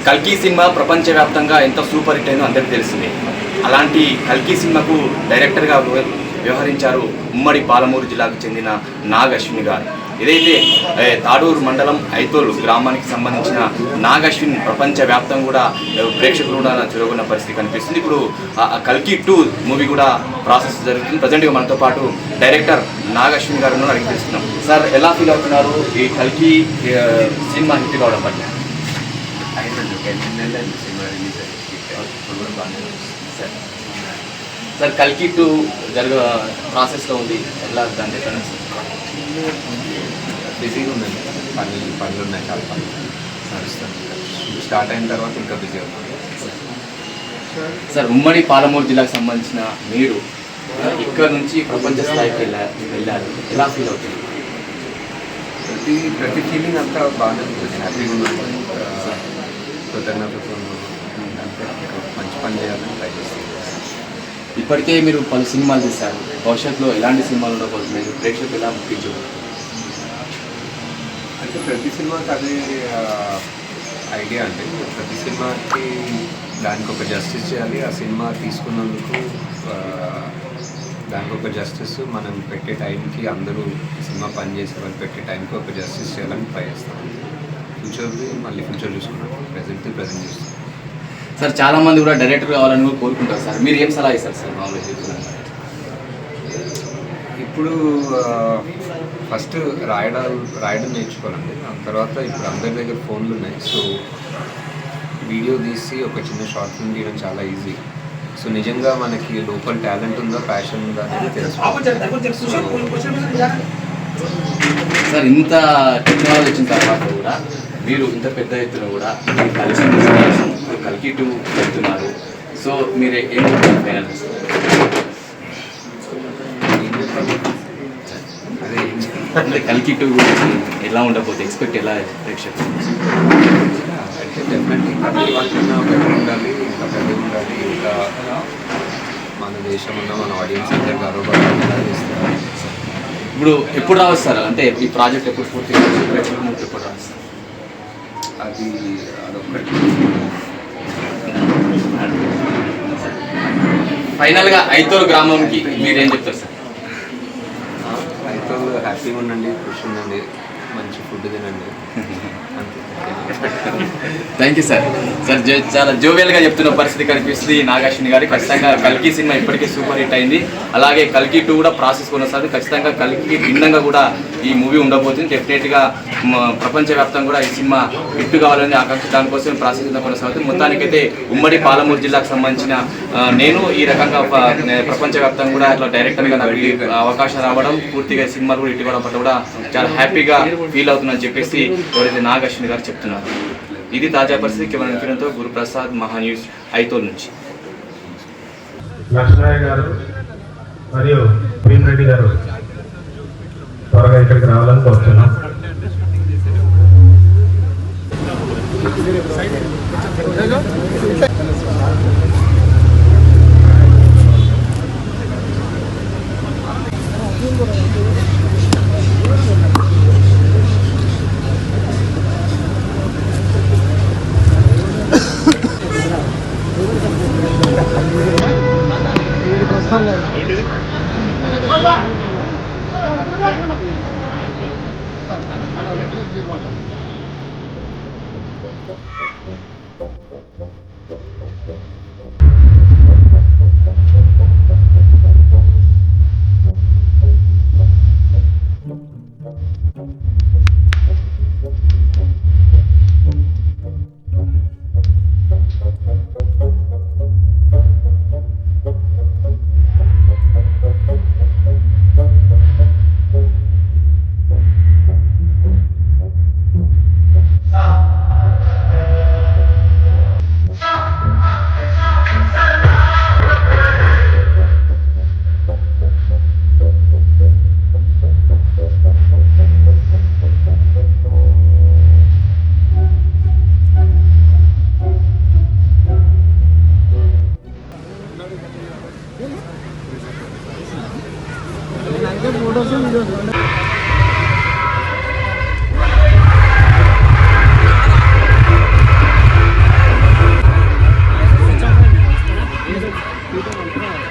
కల్కి సినిమా ప్రపంచవ్యాప్తంగా ఎంత సూపర్ హిట్ అయిందో అందరికీ తెలిసిందే. అలాంటి కల్కి సినిమాకు డైరెక్టర్గా వ్యవహరించారు ఉమ్మడి పాలమూరు జిల్లాకు చెందిన నాగ్ అశ్విన్ గారు. ఏదైతే తాడూరు మండలం ఐతోలు గ్రామానికి సంబంధించిన నాగ్ అశ్విన్ ప్రపంచవ్యాప్తంగా కూడా ప్రేక్షకులు కూడా తిరుగున్న పరిస్థితి కనిపిస్తుంది. ఇప్పుడు కల్కి 2 మూవీ కూడా ప్రాసెస్ జరుగుతుంది. ప్రజెంట్గా మనతో పాటు డైరెక్టర్ నాగ్ అశ్విన్ గారు అడిగి తెలుస్తున్నాం. సార్, ఎలా ఫీల్ అవుతున్నారు ఈ కల్కి సినిమా హిట్ కావడం పట్ల? సార్, కల్కి 2 ప్రాసెస్లో ఉంది, ఎలా దాని డిఫరెన్స్? బిజీగా ఉందండి, పనులు ఉన్నాయి, చాలా పనులు నడుస్తాను. స్టార్ట్ అయిన తర్వాత ఇంకా బిజీ అవుతుంది. సార్, ఉమ్మడి పాలమూరు జిల్లాకు సంబంధించిన మీరు ఇక్కడ నుంచి ప్రపంచ స్థాయికి వెళ్ళారు, ఎలా ఫీల్ అవుతుంది? ప్రతి ఫీలింగ్ అంతా బాగానే ఉంటుంది, హ్యాపీగా ఉంటుంది. కృతజ్ఞతతో మంచి పని చేయాలని ట్రై చేస్తాను. ఇప్పటికే మీరు పలు సినిమాలు తీశారు, భవిష్యత్తులో ఎలాంటి సినిమాలు ఉండబోతున్నాయి, ప్రేక్షకులు ఎలా ముఖ్యించు? అంటే ప్రతి సినిమాకి అదే ఐడియా అండి. ప్రతి సినిమాకి దానికి ఒక జస్టిస్ చేయాలి. ఆ సినిమా తీసుకున్నందుకు దానికి ఒక జస్టిస్, మనం పెట్టే టైంకి అందరూ సినిమా పని చేసే వాళ్ళు పెట్టే టైంకి ఒక జస్టిస్ చేయాలని ట్రై చేస్తాం. ఫ్యూచర్ది మళ్ళీ ఫ్యూచర్ చూసుకున్నాం, ప్రజెంట్ చూస్తాం. సార్, చాలామంది కూడా డైరెక్టర్ కావాలని కూడా కోరుకుంటారు సార్, మీరు ఏం సలహా ఇస్తారు సార్? మామూలుగా ఇప్పుడు ఫస్ట్ రాయడం నేర్చుకోవాలండి. ఆ తర్వాత ఇప్పుడు అందరి దగ్గర ఫోన్లు ఉన్నాయి. సో వీడియో తీసి ఒక చిన్న షార్ట్ ఫిల్మ్ తీయడం చాలా ఈజీ. సో నిజంగా మనకి లోకల్ టాలెంట్ ఉందా, ప్యాషన్ ఉందా అనేది తెలుసుకోవాలి. సార్, ఇంత టెక్నాలజీ వచ్చిన తర్వాత కూడా మీరు ఇంత పెద్ద ఎత్తున కూడా కల్కి 2 వెళ్తున్నారు. సో మీరు ఏం ఫైనల్ అంటే కల్కి 2 గురించి ఎలా ఉండకపోతే ఎక్స్పెక్ట్ ఎలా ప్రేక్షకులు? అంటే డెఫినెట్లీ ప్రతి వాటిలో బెటర్ ఉండాలి, ఇంకా పెద్దగా ఉండాలి, ఇంకా మన దేశం ఉన్న మన ఆడియన్స్ అందరూ గౌరవపడేలా చేస్తారు. ఇప్పుడు ఎప్పుడు రావచ్చు సార్? అంటే ఈ ప్రాజెక్ట్ ఎప్పుడు పూర్తి ఎప్పుడు రావచ్చు? అదొక్కటి. ఫైనల్గా ఐతోలు గ్రామంకి మీరేం చెప్తారు సార్? ఐతోలు హ్యాపీగా ఉండండి, ఖుషి ఉండండి, మంచి ఫుడ్ తినండి. Thank you sir. సార్, చాలా జోవియల్గా చెప్తున్న పరిస్థితి కనిపిస్తుంది నాగ్ అశ్విన్ గారి. ఖచ్చితంగా కల్కి సినిమా ఇప్పటికే సూపర్ హిట్ అయింది. అలాగే కల్కి 2 కూడా ప్రాసెస్ కొనసాగుతుంది. ఖచ్చితంగా కల్కి భిన్నంగా కూడా ఈ మూవీ ఉండబోతుంది. డెఫినెట్గా ప్రపంచవ్యాప్తంగా కూడా ఈ సినిమా హిట్ కావాలని ఆకాంక్ష, దానికోసం ప్రాసెస్ కొనసాగుతుంది. మొత్తానికైతే ఉమ్మడి పాలమూరు జిల్లాకు సంబంధించిన నేను ఈ రకంగా ప్రపంచవ్యాప్తంగా కూడా ఇట్లా డైరెక్టర్గా నాకు అవకాశం రావడం, పూర్తిగా సినిమాలు కూడా హిట్ కావడం పట్ల కూడా చాలా హ్యాపీగా ఫీల్ అవుతుందని చెప్పేసి ఎవరైతే నాగ్ అశ్విన్ గారు చెప్తున్నారు. ఇది తాజా పరిస్థితి. కేవలం కిరణ్తో గురుప్రసాద్, మహా న్యూస్, ఐతోల్ నుంచి. లక్ష్మయ్య గారు మరియు భీమరెడ్డి గారు త్వరగా ఇక్కడికి రావాలని కోరుతున్నాం. Thank you.